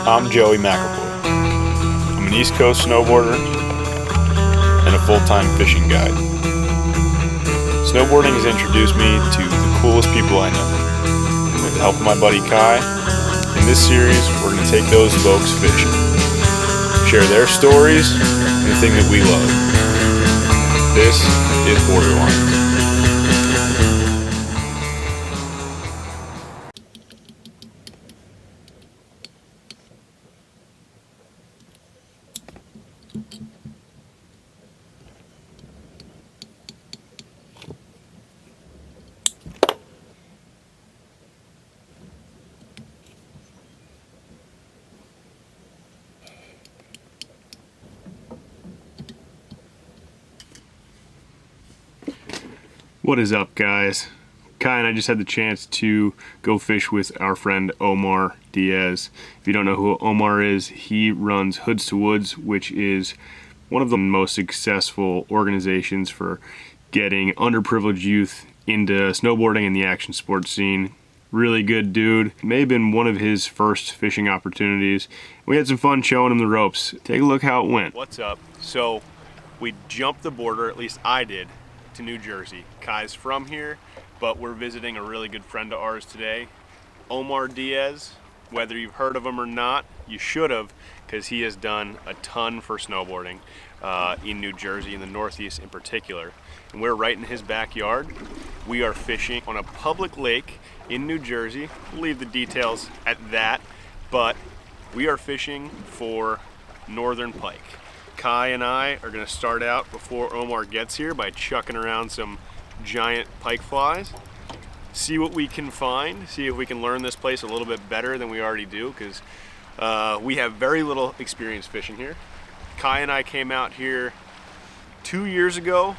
I'm Joey McEvoy. I'm an East Coast snowboarder and a full-time fishing guide. Snowboarding has introduced me to the coolest people I know. With the help of my buddy Kai, in this series we're going to take those folks fishing, share their stories and the thing that we love. This is Boarderlines. What is up, guys? Kai and I just had the chance to go fish with our friend Omar Diaz. If you don't know who Omar is, he runs Hoods to Woods, which is one of the most successful organizations for getting underprivileged youth into snowboarding and the action sports scene. Really good dude. May have been one of his first fishing opportunities. We had some fun showing him the ropes. Take a look how it went. What's up? So we jumped the border, at least I did, to New Jersey. Kai's from here, but we're visiting a really good friend of ours today, Omar Diaz. Whether you've heard of him or not, you should have, because he has done a ton for snowboarding in New Jersey, in the Northeast in particular. And we're right in his backyard. We are fishing on a public lake in New Jersey. We'll leave the details at that, but we are fishing for northern pike. Kai and I are going to start out before Omar gets here by chucking around some giant pike flies, see what we can find, see if we can learn this place a little bit better than we already do, because we have very little experience fishing here. Kai and I came out here 2 years ago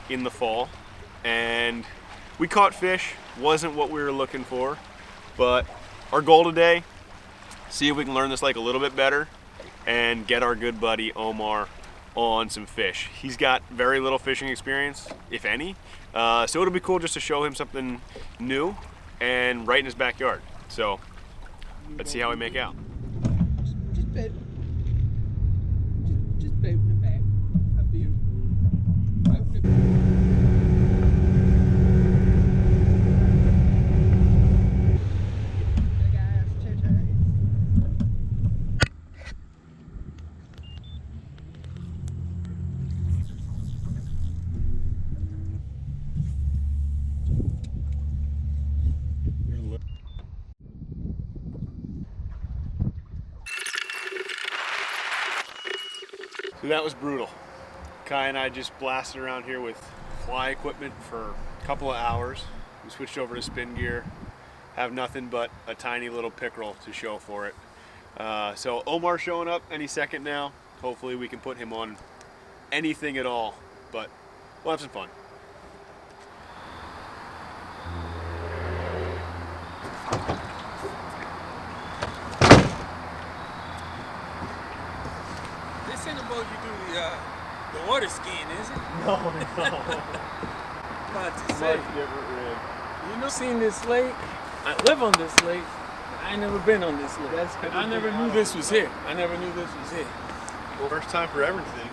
in the fall, and we caught fish. Wasn't what we were looking for, but our goal today, see if we can learn this lake a little bit better and get our good buddy Omar on some fish. He's got very little fishing experience, if any, so it'll be cool just to show him something new and right in his backyard. So let's see how we make out. Just bait. Just bait in the back. Up here. Right in the back. So that was brutal. Kai and I just blasted around here with fly equipment for a couple of hours. We switched over to spin gear. Have nothing but a tiny little pickerel to show for it. So Omar showing up any second now. Hopefully we can put him on anything at all, but we'll have some fun. This ain't about you do the water skiing, is it? No. About to say. Much different rig. You know, seen this lake. I live on this lake. I ain't never been on this lake. I never knew this was here. Well, first time for everything.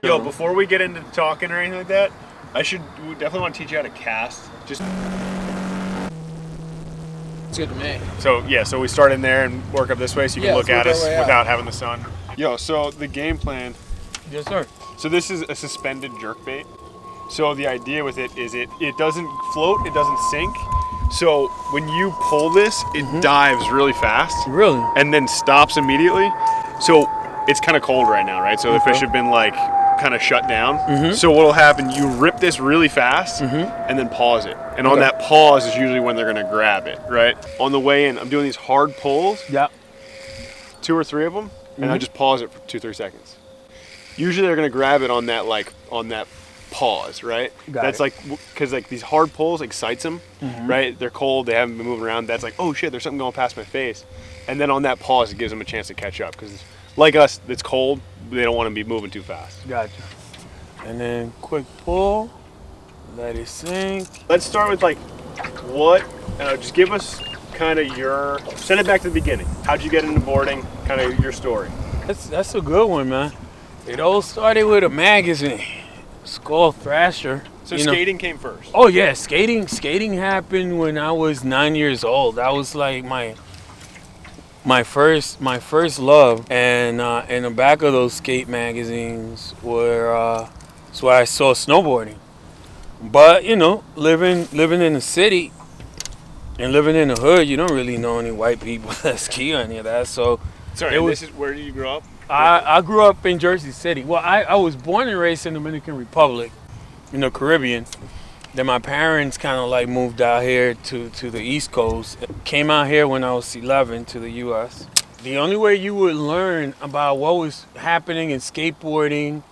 Yo, before we get into talking or anything like that, we definitely want to teach you how to cast. Just It's good to me. so yeah, so we start in there and work up this way so you can look at us way out. without having the sun. Yo, so the game plan. Yes, sir. So this is a suspended jerkbait. So the idea with it is it doesn't float, it doesn't sink. So when you pull this, it dives really fast. Really? And then stops immediately. So it's kind of cold right now, right? So the fish have been like kind of shut down. So what'll happen, you rip this really fast and then pause it. And on that pause is usually when they're gonna grab it, right? On the way in, I'm doing these hard pulls. Yeah. 2 or 3 of them, and I just pause it for 2-3 seconds. Usually they're gonna grab it on that pause, right? That's like, because like these hard pulls excites them, right? They're cold, they haven't been moving around. That's like, oh shit, there's something going past my face. And then on that pause, it gives them a chance to catch up, because like us, it's cold, they don't want to be moving too fast. Gotcha. And then quick pull, let it sink. Let's start with like, just give us kind of send it back to the beginning. How'd you get into boarding? Kind of your story. That's a good one, man. It all started with a magazine. It's called Thrasher. So skating came first. Oh yeah, skating happened when I was 9 years old. That was like my first love, and in the back of those skate magazines were that's where I saw snowboarding. But you know, living in the city and living in the hood, you don't really know any white people that ski or any of that. So sorry, this is where did you grow up? I grew up in Jersey City. Well, I was born and raised in the Dominican Republic, in the Caribbean. Then my parents kind of like moved out here to the East Coast. Came out here when I was 11 to the U.S. The only way you would learn about what was happening in skateboarding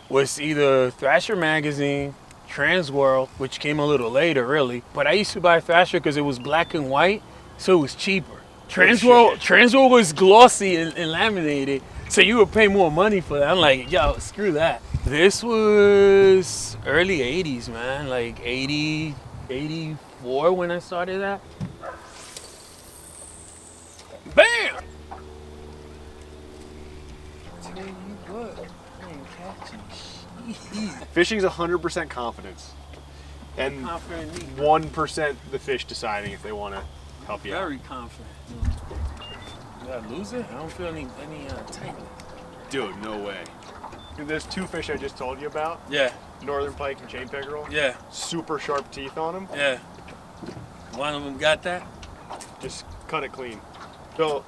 was either Thrasher magazine, Transworld, which came a little later really. But I used to buy Thrasher because it was black and white, so it was cheaper. Transworld was glossy and laminated, so you would pay more money for that. I'm like, yo, screw that. This was early 80s, man, like 80, 84 when I started that. Bam! Tell you what, I ain't catching shit. Fishing's 100% confidence. And 1% the fish deciding if they want to help you out. Very confident. Did I lose it? I don't feel any tightness. Dude, no way. There's two fish I just told you about. Yeah. Northern pike and chain pickerel. Yeah. Super sharp teeth on them. Yeah. One of them got that? Just cut it clean. So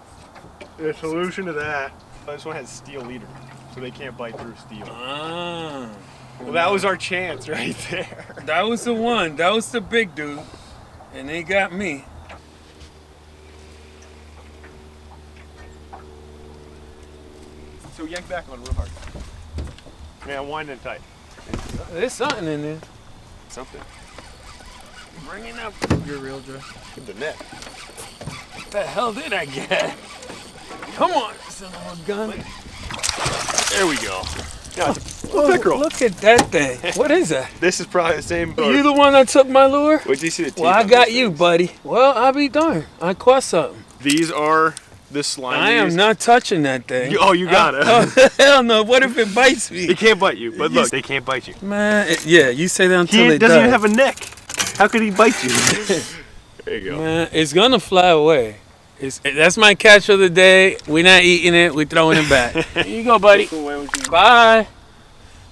the solution to that, this one has steel leader, so they can't bite through steel. Ah. Well, that was our chance right there. That was the one. That was the big dude. And they got me. So yank back on real hard. Yeah, wind it tight. There's something in there. Something. Bring it up. Your real dress. Get the net. What the hell did I get? Come on, son of a gun. There we go. Yeah, it's a pickerel. Look at that thing. What is that? This is probably the same. You the one that took my lure? Wait till you see the teeth. Well, I got you, buddy. Well, I'll be darned. I caught something. These are the slime. I am not touching that thing. Oh, you got it. Oh, hell no. What if it bites me? It can't bite you, but look, they can't bite you. Man, yeah, you say that until it does. He doesn't even have a neck. How could he bite you? There you go. Man, it's gonna fly away. That's my catch of the day. We're not eating it. We're throwing it back. Here you go, buddy. Bye.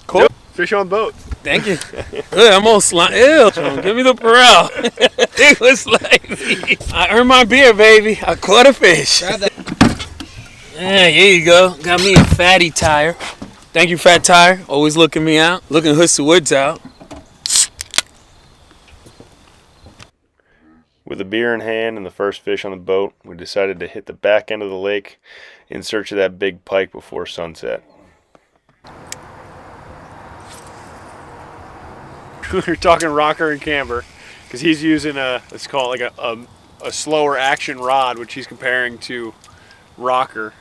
Cool. Yep. Fish on boat. Thank you. Good, I'm all slimy. Ew. Give me the Perel. It was like, I earned my beer, baby. I caught a fish. Yeah, here you go. Got me a fatty tire. Thank you, Fat Tire. Always looking me out. Looking Hoods to Woods out. With a beer in hand and the first fish on the boat, we decided to hit the back end of the lake in search of that big pike before sunset. We're talking rocker and camber because he's using let's call it like a slower action rod, which he's comparing to rocker.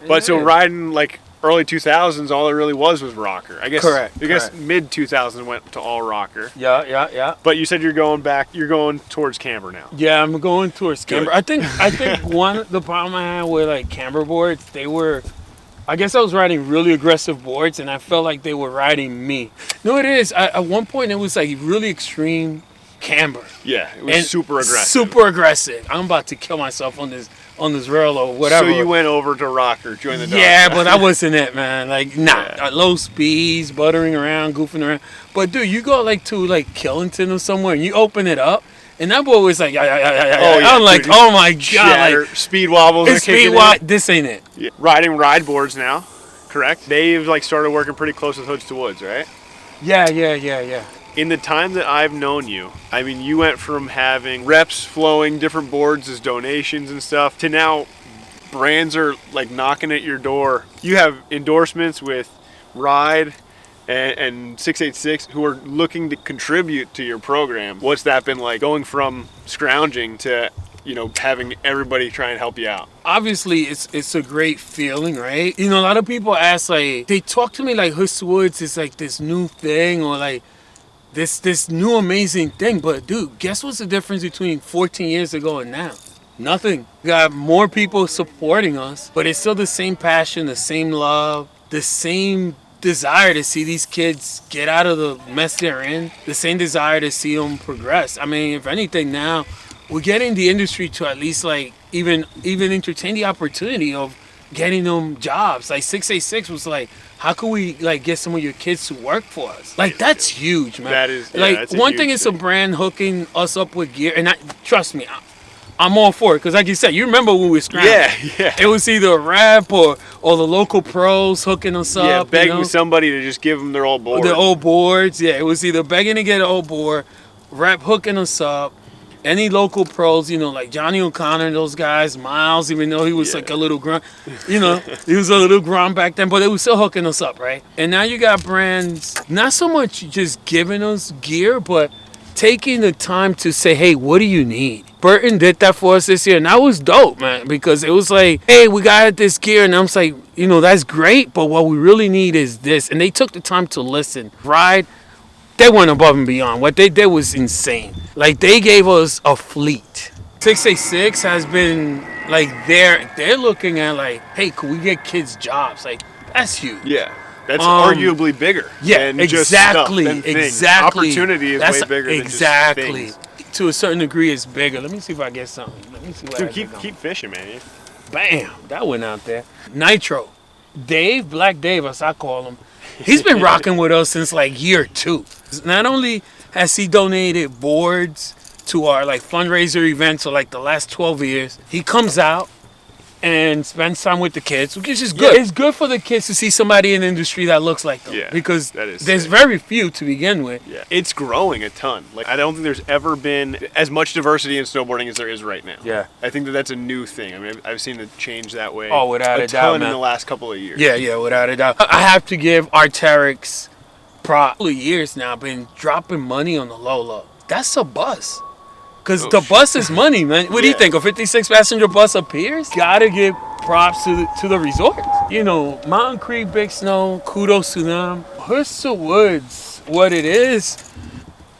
But so riding like early 2000s, all it really was rocker. I guess. Correct. I guess mid 2000s went to all rocker. Yeah. But you said you're going back. You're going towards camber now. Yeah, I'm going towards camber. I think the problem I had with like camber boards, they were. I guess I was riding really aggressive boards, and I felt like they were riding me. No, it is. At one point, it was like really extreme camber. Yeah, it was super aggressive. Super aggressive. I'm about to kill myself on this rail or whatever. So you went over to rocker, join the dog. Yeah, but I wasn't it, man. Like, nah. Low speeds, buttering around, goofing around. But dude, you go like to like Killington or somewhere, and you open it up. And that boy was like, I'm like, dude, oh my God. Like, speed wobbles. This ain't it. Yeah. Riding ride boards now, correct? They've like started working pretty close with Hoods to Woods, right? Yeah. In the time that I've known you, I mean, you went from having reps flowing different boards as donations and stuff to now brands are like knocking at your door. You have endorsements with Ride and 686 who are looking to contribute to your program. What's that been like, going from scrounging to, you know, having everybody try and help you out? Obviously, it's a great feeling, right? You know, a lot of people ask, like, they talk to me like Hoods to Woods is like this new thing or like this new amazing thing. But dude, guess what's the difference between 14 years ago and now? Nothing. We got more people supporting us, but it's still the same passion, the same love, the same desire to see these kids get out of the mess they're in, the same desire to see them progress. I mean, if anything now, we're getting the industry to at least like even entertain the opportunity of getting them jobs. Like 686 was like, how can we like get some of your kids to work for us? Like that's huge, man. That is like that's a one huge thing is a thing. brand hooking us up with gear, and trust me, I'm all for it because, like you said, you remember when we were scrambling. Yeah. It was either a rep or the local pros hooking us Yeah, up. begging somebody to just give them their old board. The old boards. Yeah, it was either begging to get an old board, rep hooking us up. Any local pros, like Johnny O'Connor, those guys, Miles, even though he was like a little grunt, he was a little grunt back then, but they were still hooking us up, right? And now you got brands, not so much just giving us gear, but taking the time to say, hey, what do you need? Burton did that for us this year, and that was dope, man, because it was like, hey, we got this gear, and I was like, that's great, but what we really need is this. And they took the time to listen, ride. They went above and beyond. What they did was insane. Like, they gave us a fleet. 686 has been, like, they're looking at, like, hey, could we get kids jobs? Like, that's huge. Yeah. That's arguably bigger. Yeah, than exactly. Just stuff, than things. Exactly. Opportunity is way bigger than just things. To a certain degree, it's bigger. Let me see if I get something. Let me see what Dude, keep fishing, man. Bam! That went out there. Nitro. Dave, Black Dave, as I call him, he's been rocking with us since like year 2. Not only has he donated boards to our like fundraiser events for like the last 12 years, he comes out and spends time with the kids, which is just good. Yeah. It's good for the kids to see somebody in the industry that looks like them. Yeah, because there's sick. Very few to begin with. Yeah. It's growing a ton. Like I don't think there's ever been as much diversity in snowboarding as there is right now. Yeah. I think that's a new thing. I mean, I've seen it change that way. Oh, without a doubt, ton man. in the last couple of years. Yeah, without a doubt. I have to give Arteryx probably years now been dropping money on the low. That's a bus. Because the bus is money, man. What do you think? A 56-passenger bus appears? Gotta give props to the resort. Mountain Creek, Big Snow, kudos to them. Hoods to Woods, what it is,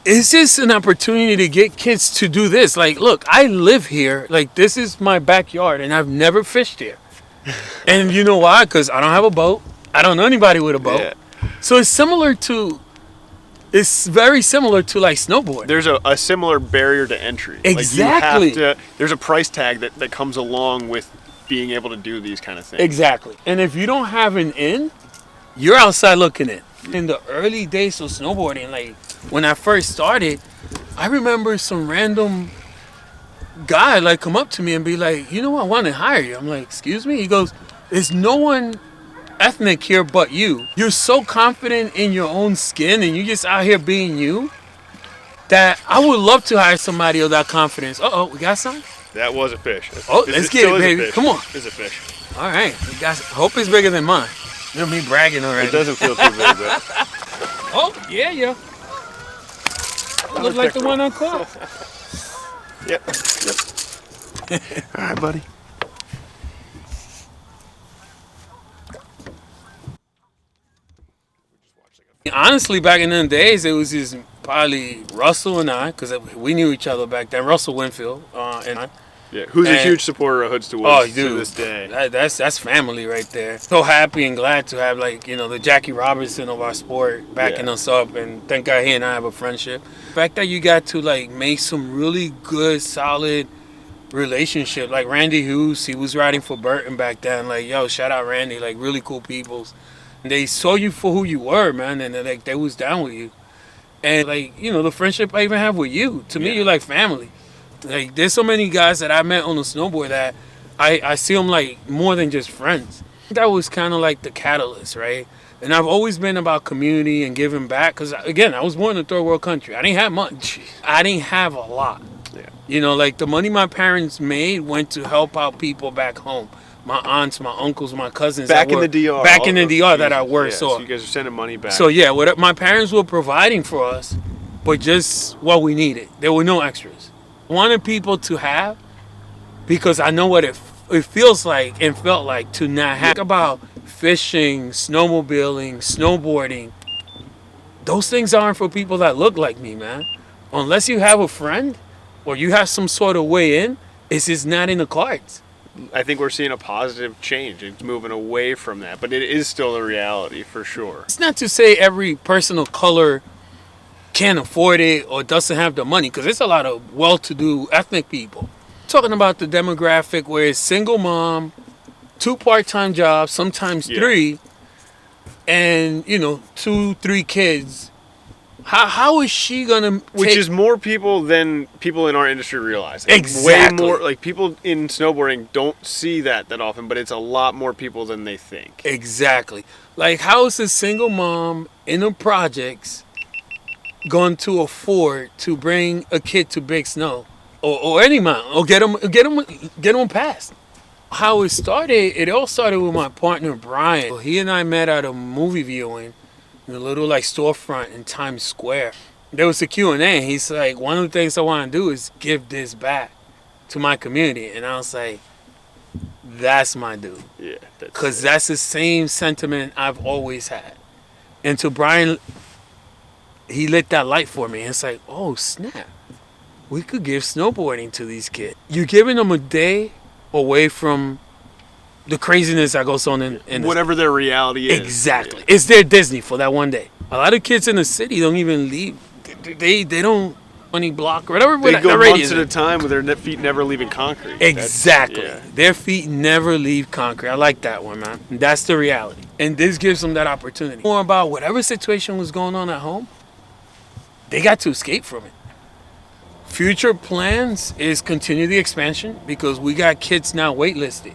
it's just an opportunity to get kids to do this. Like, look, I live here. Like, this is my backyard, and I've never fished here. And you know why? Because I don't have a boat. I don't know anybody with a boat. Yeah. So it's very similar to like snowboard. There's a similar barrier to entry. Exactly. Like there's a price tag that comes along with being able to do these kind of things. Exactly. And if you don't have an in, you're outside looking in. In the early days of snowboarding, like when I first started, I remember some random guy like come up to me and be like, I want to hire you. I'm like, excuse me? He goes, there's no one ethnic here but you. You're so confident in your own skin and you're just out here being you that I would love to hire somebody of that confidence. We got something? That was a fish. Let's get it, baby. Come on. It's a fish. All right. Hope it's bigger than mine. Me bragging already. It doesn't feel too big, but... yeah. Look like the one on call. Yep. All right, buddy. Honestly, back in them days, it was just probably Russell and I, because we knew each other back then. Russell Winfield and I. Yeah, who's a huge supporter of Hoods to Woods to this day. That's family right there. So happy and glad to have the Jackie Robinson of our sport backing us up, and thank God he and I have a friendship. The fact that you got to make some really good, solid relationship. Like Randy Hughes, he was riding for Burton back then. Shout out Randy, really cool peoples. And they saw you for who you were, man, and they was down with you. And the friendship I even have with you. To me, you're like family. There's so many guys that I met on the snowboard that I see them more than just friends. That was kind of like the catalyst, right? And I've always been about community and giving back. Because, again, I was born in a third world country. I didn't have much. I didn't have a lot. Yeah. The money my parents made went to help out people back home. My aunts, my uncles, my cousins. Back in the DR. Back in the DR that I worked. So you guys are sending money back. So, what my parents were providing for us, but just what we needed. There were no extras. I wanted people to have, because I know what it feels like and felt like to not have. Think about fishing, snowmobiling, snowboarding. Those things aren't for people that look like me, man. Unless you have a friend or you have some sort of way in, It's just not in the cards. I think we're seeing a positive change. It's moving away from that, but it is still a reality for sure. It's not to say every person of color can't afford it or doesn't have the money, because there's a lot of well-to-do ethnic people. Talking about the demographic where it's single mom, 2 part-time jobs, sometimes 3, and 2, 3 kids. How is she gonna? Which is more people than people in our industry realize. Exactly. Way more. Like, people in snowboarding don't see that often, but it's a lot more people than they think. Exactly. Like, how is a single mom in the projects going to afford to bring a kid to Big Snow or any mountain or get them past? How it started? It all started with my partner Brian. He and I met at a movie viewing in a little like storefront in Times Square. There was a Q&A. He's like, one of the things I want to do is give this back to my community. And I was like, that's my dude. Yeah. Because that's the same sentiment I've always had. And to Brian, he lit that light for me. It's like, oh, snap. We could give snowboarding to these kids. You're giving them a day away from the craziness that goes on in whatever their reality is. Exactly. It's their Disney for that one day. A lot of kids in the city don't even leave. They don't 20 block or whatever. They go months at a time with their feet never leaving concrete. Exactly. Their feet never leave concrete. I like that one, man. That's the reality. And this gives them that opportunity. More about whatever situation was going on at home, they got to escape from it. Future plans is continue the expansion because we got kids now waitlisted.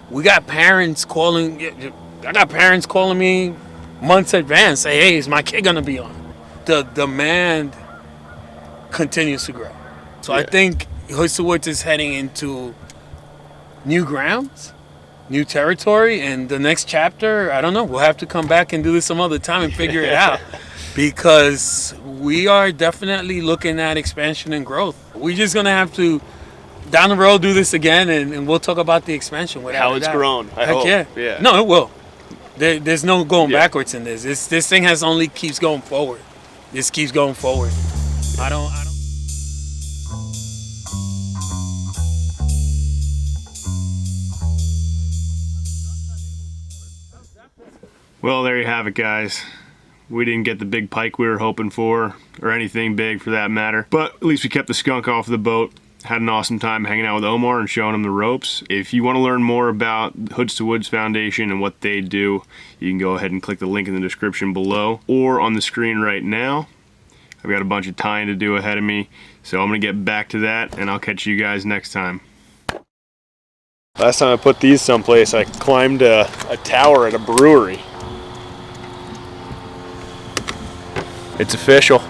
We got parents calling. I got parents calling me months advance. Say, hey, is my kid gonna be on? The demand continues to grow. So I think Hoods to Woods is heading into new grounds, new territory, and the next chapter, I don't know. We'll have to come back and do this some other time and figure it out. Because we are definitely looking at expansion and growth. We're just going to have to, down the road, do this again, and we'll talk about the expansion. How it's grown, I hope. Yeah. No, it will. There's no going backwards in this. This thing has only keeps going forward. This keeps going forward. I don't. Well, there you have it, guys. We didn't get the big pike we were hoping for, or anything big for that matter. But at least we kept the skunk off the boat. Had an awesome time hanging out with Omar and showing him the ropes. If you want to learn more about Hoods to Woods Foundation and what they do, you can go ahead and click the link in the description below or on the screen right now. I've got a bunch of tying to do ahead of me, so I'm going to get back to that, and I'll catch you guys next time. Last time I put these someplace, I climbed a tower at a brewery. It's official.